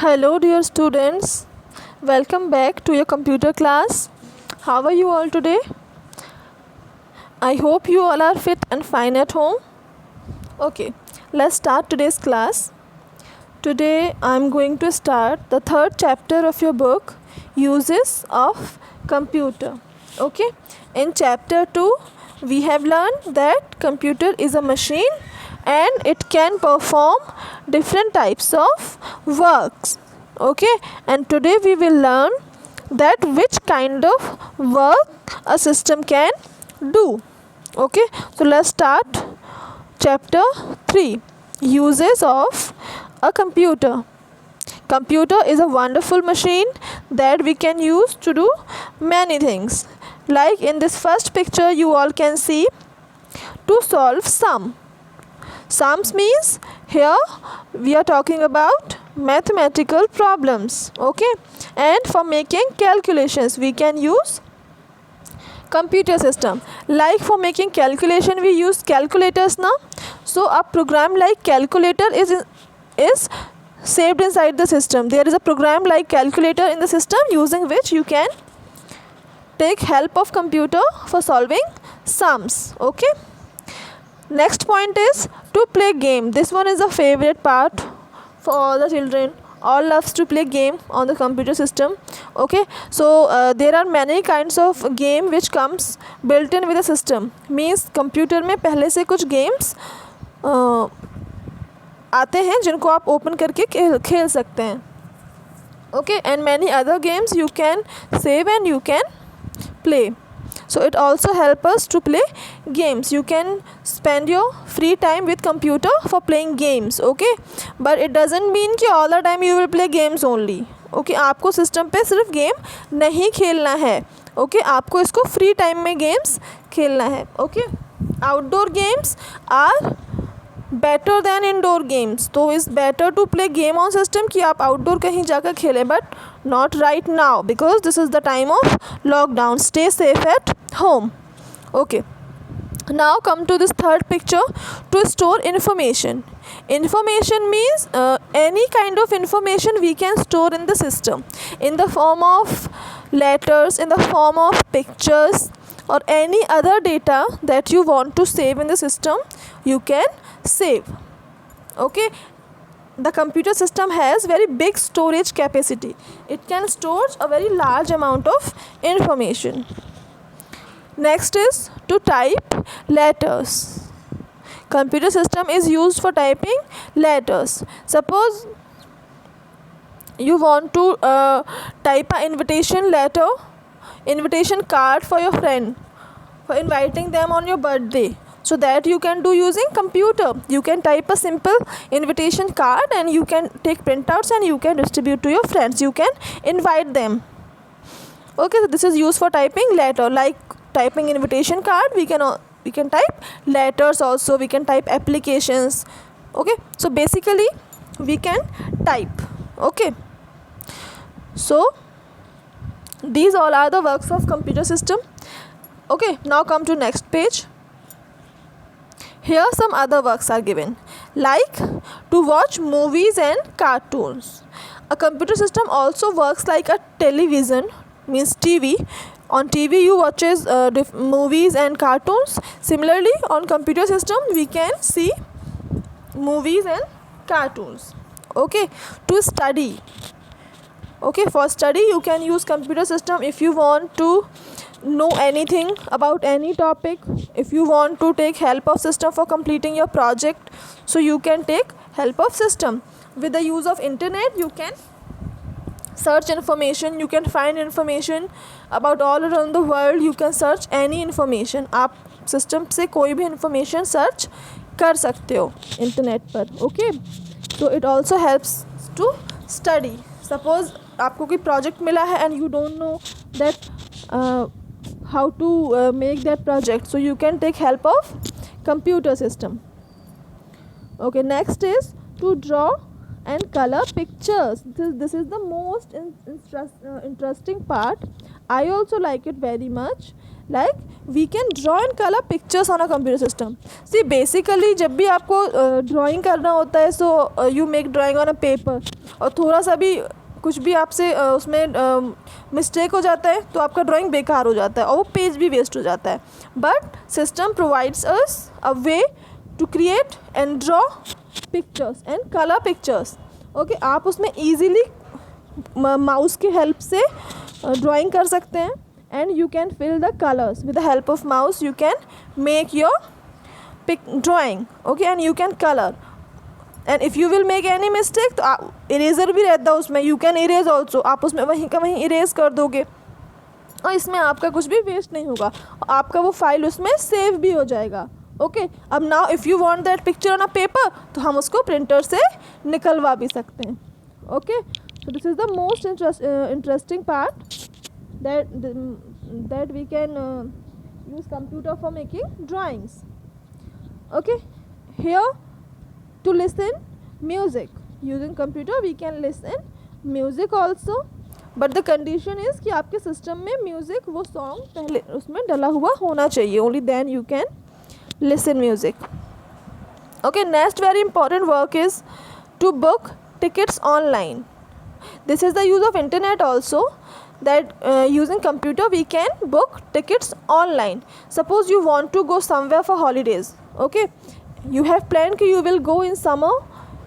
Hello, dear students. Welcome back to your computer class. How are you all today? I hope you all are fit and fine at home. Okay, let's start today's class. Today I'm going to start the third chapter of your book, Uses of Computer. Okay, in chapter 2, we have learned that computer is a machine and it can perform different types of works. Okay, and today we will learn that which kind of work a system can do. Okay, so let's start chapter 3, Uses of a computer. Computer is a wonderful machine that we can use to do many things. Like in this first picture you all can see to solve sum. Sums means here we are talking about mathematical problems. Okay, and for making calculations we can use computer system. Like for making calculation we use calculators now. So a program like calculator is saved inside the system. There is a program like calculator in the system using which you can take help of computer for solving sums. Okay, next point is to play game. This one is a favorite part for all the children. All loves to play game on the computer system. Okay, so there are many kinds of game which comes built in with the system. Means computer में पहले से कुछ games आते हैं जिनको आप open करके खेल सकते हैं. Okay, and many other games you can save and you can play. So it also help us to play games. You can spend your free time with computer for playing games. Okay, but it doesn't mean कि all the time you will play games only. Okay, आपको system पे सिर्फ game नहीं खेलना है. Okay, आपको इसको free time में गेम्स खेलना है. Okay, outdoor games are better than indoor games. तो is better to play game on system कि आप आउटडोर कहीं जाकर खेलें, but not right now because this is the time of lockdown. Stay safe at home. Okay, now come to this third picture, to store information. Information means any kind of information we can store in the system in the form of letters, in the form of pictures, or any other data that you want to save in the system you can save. Okay, the computer system has very big storage capacity. It can store a very large amount of information. Next is to type letters. Computer system is used for typing letters. Suppose you want to type an invitation letter, invitation card for your friend, for inviting them on your birthday. So that you can do using computer. You can type a simple invitation card and you can take printouts and you can distribute to your friends. You can invite them. Okay, so this is used for typing letter. Like typing invitation card, we can type letters also. We can type applications. Okay, so basically we can type. Okay, so these all are the works of computer system. Okay, now come to next page. Here some other works are given, like to watch movies and cartoons. A computer system also works like a television, means TV. On TV you watches movies and cartoons. Similarly on computer system we can see movies and cartoons. Okay, to study. Okay, for study you can use computer system if you want to know anything about any topic. If you want to take help of system for completing your project, so you can take help of system. With the use of internet you can search information, you can find information about all around the world. You can search any information. आप system से कोई भी information search कर सकते हो internet पर. Okay, so it also helps to study. Suppose आपको कोई project मिला है and you don't know that how to make that project, so you can take help of computer system. Okay, next is to draw and color pictures. This is the most interesting part. I also like it very much. like we can draw and color pictures on a computer system. See, basically जब भी आपको drawing करना होता है, so you make drawing on a paper, और थोड़ा सा भी कुछ भी आपसे उसमें मिस्टेक हो जाता है तो आपका ड्राइंग बेकार हो जाता है और वो पेज भी वेस्ट हो जाता है. But system provides us a way to create and draw pictures and colour pictures. Okay, आप उसमें ईजीली माउस की हेल्प से ड्राइंग कर सकते हैं, and you can fill the colours with the help of mouse. You can make your drawing. Okay, and you can colour. And if you will make any mistake तो eraser भी रहता है उसमें, you can erase also. आप उसमें वहीं का वहीं इरेज कर दोगे और इसमें आपका कुछ भी वेस्ट नहीं होगा, आपका वो फाइल उसमें सेव भी हो जाएगा. ओके, अब now if you want that picture on a paper तो हम उसको प्रिंटर से निकलवा भी सकते हैं. Okay, so this is the most interesting part that we can use computer for making drawings. Okay, here to listen music, using computer we can listen music also, but the condition is कि आपके system में music वो song पहले उसमें डला हुआ होना चाहिए. only then you can listen music. Okay, next very important work is to book tickets online. This is the use of internet also, that using computer we can book tickets online. Suppose you want to go somewhere for holidays. Okay, you have planned कि you will go in summer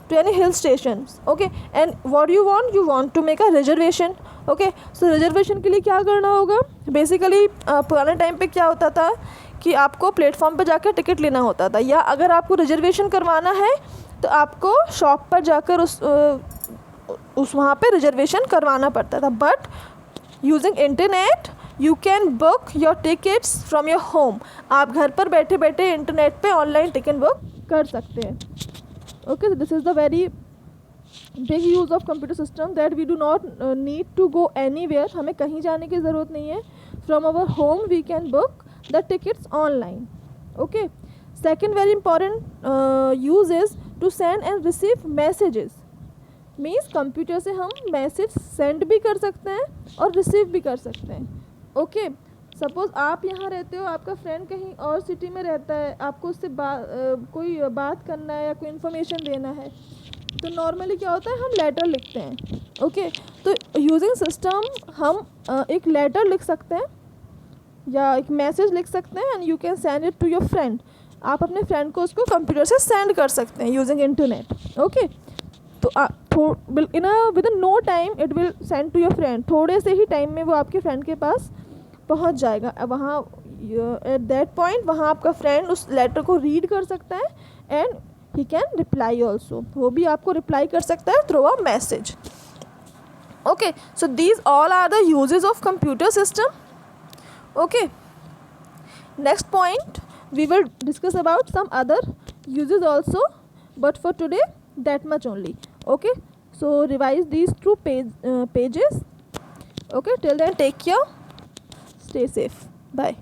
to any hill stations. Okay, and what you want to make a reservation. Okay, so reservation के लिए क्या करना होगा. Basically पुराने time पे क्या होता था कि आपको प्लेटफॉर्म पर जाकर टिकट लेना होता था, या अगर आपको रिजर्वेशन करवाना है तो आपको शॉप पर जाकर उस वहाँ पे रिजर्वेशन करवाना पड़ता था. But using internet you can book your tickets from your home. आप घर पर बैठे बैठे इंटरनेट पे ऑनलाइन टिकट बुक कर सकते हैं. Okay, this is the very big use of computer system, that we do not need to go anywhere. हमें कहीं जाने की ज़रूरत नहीं है. From our home we can book the tickets online. Okay, second very important use is to send and receive messages. Means computer से हम message send भी कर सकते हैं और रिसीव भी कर सकते हैं. ओके, सपोज़ आप यहाँ रहते हो, आपका फ्रेंड कहीं और सिटी में रहता है, आपको उससे कोई बात करना है या कोई इन्फॉर्मेशन देना है, तो नॉर्मली क्या होता है, हम लेटर लिखते हैं. ओके, तो यूजिंग सिस्टम हम एक लेटर लिख सकते हैं या एक मैसेज लिख सकते हैं, and you can send it to your friend. आप अपने फ्रेंड को उसको कंप्यूटर से सेंड कर सकते हैं यूजिंग इंटरनेट. ओके, तो with no time it will send to your friend. थोड़े से ही टाइम में वो आपके फ्रेंड के पास पहुंच जाएगा. वहाँ एट दैट पॉइंट वहाँ आपका फ्रेंड उस लेटर को रीड कर सकता है, and he can reply also. वो भी आपको रिप्लाई कर सकता है through a message. Okay, so these all are the uses of computer system. Okay, next point we will discuss about some other uses also, but for today that much only. Okay, so revise these two pages. Okay, till then take care, stay safe, bye.